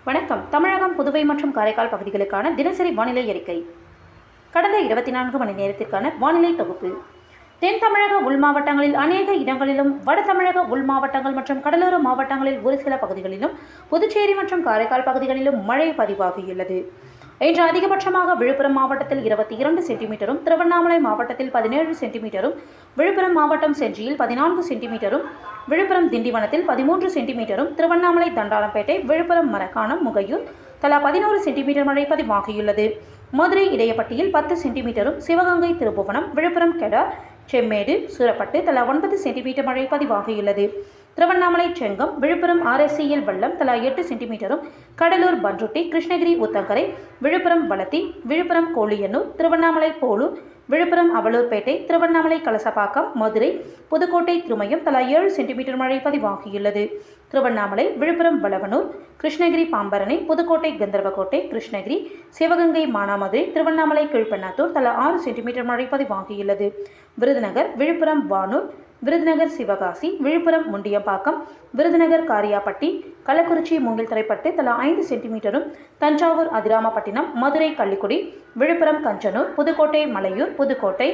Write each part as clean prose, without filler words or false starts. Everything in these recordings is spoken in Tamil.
வணக்கம். தமிழகம், புதுவை மற்றும் காரைக்கால் பகுதிகளுக்கான தினசரி வானிலை அறிக்கை. கடந்த 24 மணி நேரத்திற்கான வானிலை தொகுப்பு. தென் தமிழக உள் மாவட்டங்களில் அநேக இடங்களிலும், வட தமிழக உள் மாவட்டங்கள் மற்றும் கடலோர மாவட்டங்களில் ஒரு சில பகுதிகளிலும், புதுச்சேரி மற்றும் காரைக்கால் பகுதிகளிலும் மழை பதிவாகியுள்ளது. இன்று அதிகபட்சமாக விழுப்புரம் மாவட்டத்தில் 22 சென்டிமீட்டரும், திருவண்ணாமலை மாவட்டத்தில் 17 சென்டிமீட்டரும், விழுப்புரம் மாவட்டம் செஞ்சியில் 14 சென்டிமீட்டரும், விழுப்புரம் திண்டிவனத்தில் 13 சென்டிமீட்டரும், திருவண்ணாமலை தண்டாளம்பேட்டை, விழுப்புரம் மரக்காணம், முகையூர் தலா 11 சென்டிமீட்டர் மழை பதிவாகியுள்ளது. மதுரை இடையப்பட்டியில் 10 சென்டிமீட்டரும், சிவகங்கை திருப்புவனம், விழுப்புரம் கெடா, செம்மேடு, சூரப்பட்டு தலா 9 சென்டிமீட்டர் மழை பதிவாகியுள்ளது. திருவண்ணாமலை செங்கம், விழுப்புரம் RSCL வல்லம் தலா 8 சென்டிமீட்டரும், கடலூர் பன்ருட்டி, கிருஷ்ணகிரி ஊத்தங்கரை, விழுப்புரம் வளத்தி, விழுப்புரம் கோழியனூர், திருவண்ணாமலை போலூர், விழுப்புரம் அவலூர்பேட்டை, திருவண்ணாமலை கலசப்பாக்கம், மதுரை, புதுக்கோட்டை திருமயம் தலா 7 சென்டிமீட்டர் மழை பதிவாகியுள்ளது. திருவண்ணாமலை, விழுப்புரம் வளவனூர், கிருஷ்ணகிரி பாம்பரணை, புதுக்கோட்டை கந்தர்வக்கோட்டை, கிருஷ்ணகிரி, சிவகங்கை மானாமதுரை, திருவண்ணாமலை கீழ்பெண்ணாத்தூர் தலா 6 சென்டிமீட்டர் மழை பதிவாகியுள்ளது. விருதுநகர், விழுப்புரம் வானூர், விருதுநகர் சிவகாசி, விழுப்புரம் முண்டியம்பாக்கம், விருதுநகர் காரியாப்பட்டி, கள்ளக்குறிச்சி மூங்கில்துறைப்பட்டு தலா 5 சென்டிமீட்டரும், தஞ்சாவூர் அதிராமப்பட்டினம், மதுரை கள்ளிக்குடி, விழுப்புரம் கஞ்சனூர், புதுக்கோட்டை மலையூர், புதுக்கோட்டை,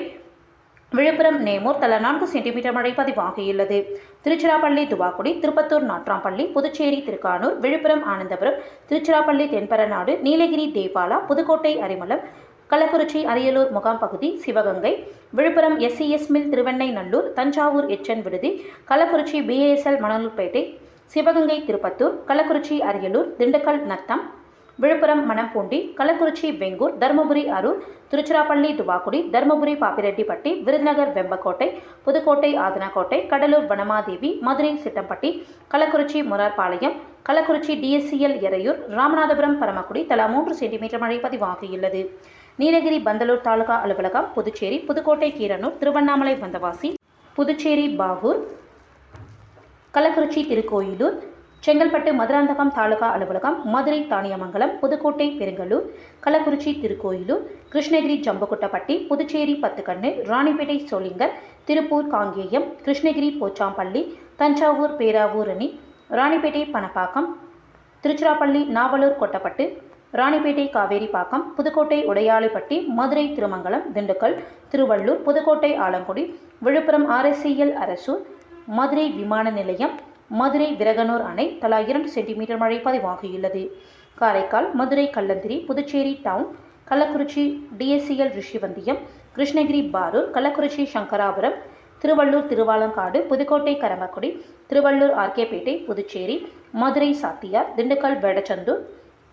விழுப்புரம் நேமூர் தலா 4 சென்டிமீட்டர் மழை பதிவாகியுள்ளது. திருச்சிராப்பள்ளி துவாக்குடி, திருப்பத்தூர் நாட்ராம்பள்ளி, புதுச்சேரி திருக்கானூர், விழுப்புரம் ஆனந்தபுரம், திருச்சிராப்பள்ளி தென்பரநாடு, நீலகிரி தேபாலா, புதுக்கோட்டை அரிமளம், கள்ளக்குறிச்சி அரியலூர் முகாம் பகுதி, சிவகங்கை, விழுப்புரம் SCS மில் திருவெண்ணை நல்லூர், தஞ்சாவூர் எச்சன் விடுதி, கள்ளக்குறிச்சி BASL மணலூர்பேட்டை, சிவகங்கை திருப்பத்தூர், கள்ளக்குறிச்சி அரியலூர், திண்டுக்கல் நத்தம், விழுப்புரம் மணம்பூண்டி, கள்ளக்குறிச்சி வெங்கூர், தருமபுரி அரூர், திருச்சிராப்பள்ளி துவாக்குடி, தருமபுரி பாப்பிரெட்டிப்பட்டி, விருதுநகர் வெம்பக்கோட்டை, புதுக்கோட்டை ஆதனக்கோட்டை, கடலூர் வனமாதேவி, மதுரை சிட்டம்பட்டி, கள்ளக்குறிச்சி முரார்பாளையம், கள்ளக்குறிச்சி DSCL எறையூர், ராமநாதபுரம் பரமக்குடி தலா 3 சென்டிமீட்டர் மழை பதிவாகியுள்ளது. நீலகிரி பந்தலூர் தாலுகா அலுவலகம், புதுச்சேரி, புதுக்கோட்டை கீரனூர், திருவண்ணாமலை வந்தவாசி, புதுச்சேரி பாகூர், கள்ளக்குறிச்சி திருக்கோயிலூர், செங்கல்பட்டு மதுராந்தகம் தாலுகா அலுவலகம், மதுரை தானியமங்கலம், புதுக்கோட்டை பெருங்கலூர், கள்ளக்குறிச்சி திருக்கோயிலூர், கிருஷ்ணகிரி ஜம்புகுட்டப்பட்டி, புதுச்சேரி பத்துக்கண்ணு, ராணிப்பேட்டை சோளிங்கர், திருப்பூர் காங்கேயம், கிருஷ்ணகிரி போச்சாம்பள்ளி, தஞ்சாவூர் பேராவூரணி, ராணிப்பேட்டை பணப்பாக்கம், திருச்சிராப்பள்ளி நாவலூர் கொட்டப்பட்டு, ராணிப்பேட்டை காவேரிப்பாக்கம், புதுக்கோட்டை உடையாளிப்பட்டி, மதுரை திருமங்கலம், திண்டுக்கல், திருவள்ளூர், புதுக்கோட்டை ஆலங்குடி, விழுப்புரம் RSCL அரசூர், மதுரை விமான நிலையம், மதுரை விரகனூர் அணை தலா 2 சென்டிமீட்டர் மழை பதிவாகியுள்ளது. காரைக்கால், மதுரை கல்லந்திரி, புதுச்சேரி டவுன், கள்ளக்குறிச்சி DSCL ரிஷிவந்தியம், கிருஷ்ணகிரி பாரூர், கள்ளக்குறிச்சி சங்கராபுரம், திருவள்ளூர் திருவாலங்காடு, புதுக்கோட்டை கரம்பக்குடி, திருவள்ளூர் RKபேட்டை, புதுச்சேரி, மதுரை சாத்தியார், திண்டுக்கல் வேடச்சந்தூர்,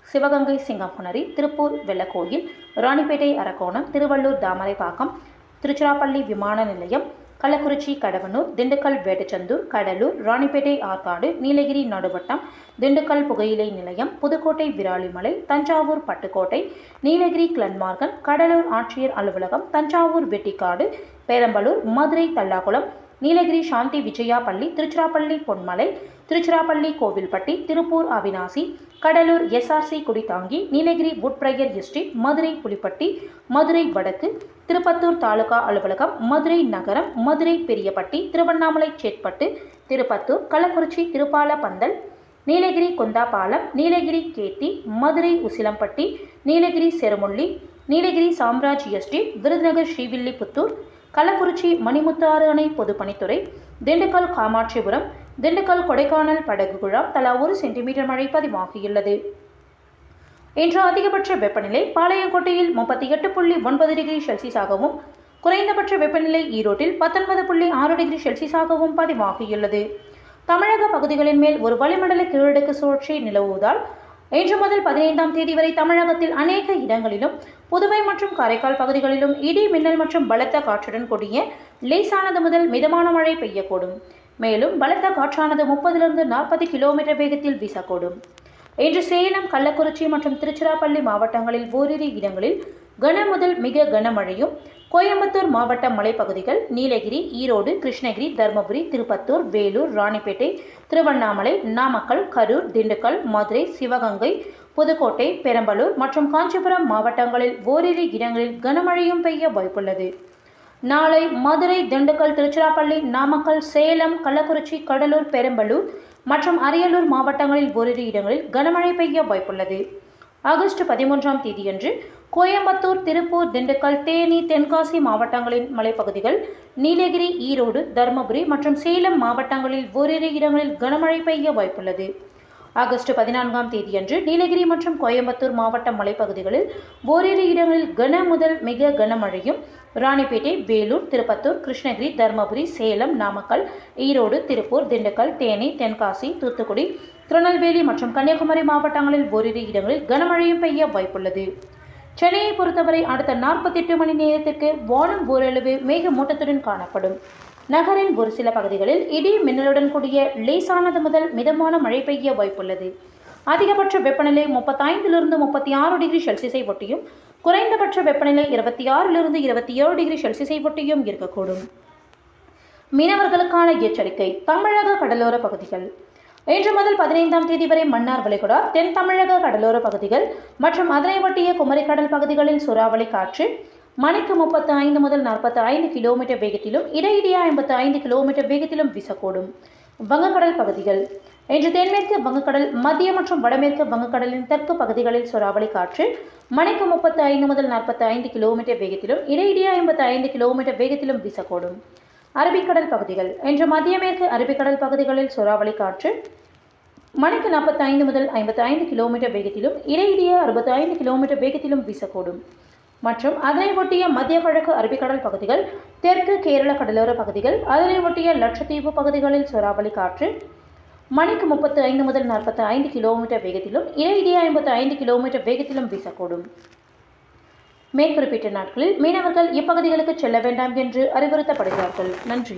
சிவகங்கை சிங்கம்புணரி, திருப்பூர் வெள்ளக்கோயில், ராணிப்பேட்டை அரக்கோணம், திருவள்ளூர் தாமரைப்பாக்கம், திருச்சிராப்பள்ளி விமான நிலையம், கள்ளக்குறிச்சி கடவனூர், திண்டுக்கல் வேடச்சந்தூர், கடலூர், ராணிப்பேட்டை ஆற்காடு, நீலகிரி நடுவட்டம், திண்டுக்கல் புகையிலை நிலையம், புதுக்கோட்டை விராலிமலை, தஞ்சாவூர் பட்டுக்கோட்டை, நீலகிரி கிளன்மார்கன், கடலூர் ஆட்சியர் அலுவலகம், தஞ்சாவூர் வெட்டிக்காடு, பேரம்பலூர், மதுரை தல்லாகுளம், நீலகிரி சாந்தி விஜயா பள்ளி, திருச்சிராப்பள்ளி பொன்மலை, திருச்சிராப்பள்ளி கோவில்பட்டி, திருப்பூர் அவினாசி, கடலூர் SRC குடித்தாங்கி, நீலகிரி வுட்பிரையர் எஸ்டேட், மதுரை புலிப்பட்டி, மதுரை வடக்கு, திருப்பத்தூர் தாலுகா அலுவலகம், மதுரை நகரம், மதுரை பெரியப்பட்டி, திருவண்ணாமலை சேட்பட்டு, திருப்பத்தூர், கள்ளக்குறிச்சி திருப்பாலப்பந்தல், நீலகிரி கொந்தாபாலம், நீலகிரி கேத்தி, மதுரை உசிலம்பட்டி, நீலகிரி செருமுள்ளி, நீலகிரி சாம்ராஜ் எஸ்டேட், விருதுநகர் ஸ்ரீவில்லிபுத்தூர், கள்ளக்குறிச்சி மணிமுத்தாறு அணை பொதுப்பணித்துறை, திண்டுக்கல் காமாட்சிபுரம், திண்டுக்கல் கொடைக்கானல் படகு குழாம் தலா 1 சென்டிமீட்டர் மழை பதிவாகியுள்ளது. இன்று அதிகபட்ச வெப்பநிலை பாளையங்கோட்டையில் 38.9 டிகிரி செல்சியஸாகவும், குறைந்தபட்ச வெப்பநிலை ஈரோட்டில் 19.6 டிகிரி செல்சியஸாகவும் பதிவாகியுள்ளது. தமிழக பகுதிகளின் மேல் ஒரு வளிமண்டல கீழடுக்கு சுழற்சி நிலவுவதால் இன்று முதல் 15ஆம் தேதி வரை தமிழகத்தில் அநேக இடங்களிலும், புதுவை மற்றும் காரைக்கால் பகுதிகளிலும் இடி மின்னல் மற்றும் பலத்த காற்றுடன் கூடிய லேசானது முதல் மிதமான மழை பெய்யக்கூடும். மேலும் பலத்த காற்றானது 30 to 40 கிலோமீட்டர் வேகத்தில் வீசக்கூடும். இன்று சேலம், கள்ளக்குறிச்சி மற்றும் திருச்சிராப்பள்ளி மாவட்டங்களில் ஓரிரு இடங்களில் கன முதல் மிக கனமழையும், கோயம்புத்தூர் மாவட்ட மலைப்பகுதிகள், நீலகிரி, ஈரோடு, கிருஷ்ணகிரி, தருமபுரி, திருப்பத்தூர், வேலூர், ராணிப்பேட்டை, திருவண்ணாமலை, நாமக்கல், கரூர், திண்டுக்கல், மதுரை, சிவகங்கை, புதுக்கோட்டை, பெரம்பலூர் மற்றும் காஞ்சிபுரம் மாவட்டங்களில் ஓரிரு இடங்களில் கனமழையும் பெய்ய வாய்ப்புள்ளது. நாளை மதுரை, திண்டுக்கல், திருச்சிராப்பள்ளி, நாமக்கல், சேலம், கள்ளக்குறிச்சி, கடலூர், பெரம்பலூர், மற்றும் அரியலூர் மாவட்டங்களில் ஓரிரு இடங்களில் கனமழை பெய்ய வாய்ப்புள்ளது. ஆகஸ்ட் 13ஆம் தேதியன்று கோயம்புத்தூர், திருப்பூர், திண்டுக்கல், தேனி, தென்காசி மாவட்டங்களின் மலைப்பகுதிகள், நீலகிரி, ஈரோடு, தருமபுரி மற்றும் சேலம் மாவட்டங்களில் ஓரிரு இடங்களில் கனமழை பெய்ய வாய்ப்புள்ளது. ஆகஸ்ட் 14ஆம் தேதியன்று நீலகிரி மற்றும் கோயம்புத்தூர் மாவட்ட மலைப்பகுதிகளில் ஓரிரு இடங்களில் கன முதல் மிக கனமழையும், ராணிப்பேட்டை, வேலூர், திருப்பத்தூர், கிருஷ்ணகிரி, தருமபுரி, சேலம், நாமக்கல், ஈரோடு, திருப்பூர், திண்டுக்கல், தேனி, தென்காசி, தூத்துக்குடி, திருநெல்வேலி மற்றும் கன்னியாகுமரி மாவட்டங்களில் ஓரிரு இடங்களில் கனமழையும் பெய்ய வாய்ப்புள்ளது. சென்னையை பொறுத்தவரை அடுத்த 48 மணி நேரத்திற்கு வானம் ஓரளவு மேகமூட்டத்துடன் காணப்படும். நகரின் ஒரு சில பகுதிகளில் இடி மின்னலுடன் கூடிய லேசானது முதல் மிதமான மழை பெய்ய வாய்ப்புள்ளது. அதிகபட்ச வெப்பநிலை 35லிருந்து 36 டிகிரி செல்சியஸை ஒட்டியும், குறைந்தபட்ச வெப்பநிலை 26லிருந்து 27 டிகிரி செல்சியஸை ஒட்டியும் இருக்கக்கூடும். மீனவர்களுக்கான எச்சரிக்கை. தமிழக கடலோர பகுதிகள். இன்று முதல் 15ஆம் தேதி வரை மன்னார் வளைகுடா, தென் தமிழக கடலோர பகுதிகள் மற்றும் அதனை ஒட்டிய குமரிக்கடல் பகுதிகளில் சூறாவளி காற்று மணிக்கு 35 முதல் 45 கிலோமீட்டர் வேகத்திலும் இடையிடையே 55 கிலோமீட்டர் வேகத்திலும் வீசக்கூடும். வங்கக்கடல் பகுதிகள். இன்று தென்மேற்கு வங்கக்கடல், மத்திய மற்றும் வடமேற்கு வங்கக்கடலின் தெற்கு பகுதிகளில் சூறாவளி காற்று மணிக்கு 35 முதல் 45 கிலோமீட்டர் வேகத்திலும் இடையிடையே 55 கிலோமீட்டர் வேகத்திலும் வீசக்கூடும். அரபிக்கடல் பகுதிகள். இன்று மத்திய மேற்கு அரபிக்கடல் பகுதிகளில் சூறாவளி காற்று மணிக்கு 45 முதல் 55 கிலோமீட்டர் வேகத்திலும் இடையிடையே 65 கிலோமீட்டர் வேகத்திலும் வீசக்கூடும். மற்றும் அதனை ஒட்டிய மத்திய கிழக்கு அரபிக்கடல் பகுதிகள், தெற்கு கேரள கடலோர பகுதிகள், அதனை ஒட்டிய லட்சத்தீவு பகுதிகளில் சூறாவளி காற்று மணிக்கு 35 முதல் 45 கிலோமீட்டர் வேகத்திலும் இடையிடையே 55 கிலோமீட்டர் வேகத்திலும் வீசக்கூடும். மேற்குறிப்பிட்ட நாட்களில் மீனவர்கள் இப்பகுதிகளுக்கு செல்ல வேண்டாம் என்று அறிவுறுத்தப்படுகிறார்கள். நன்றி.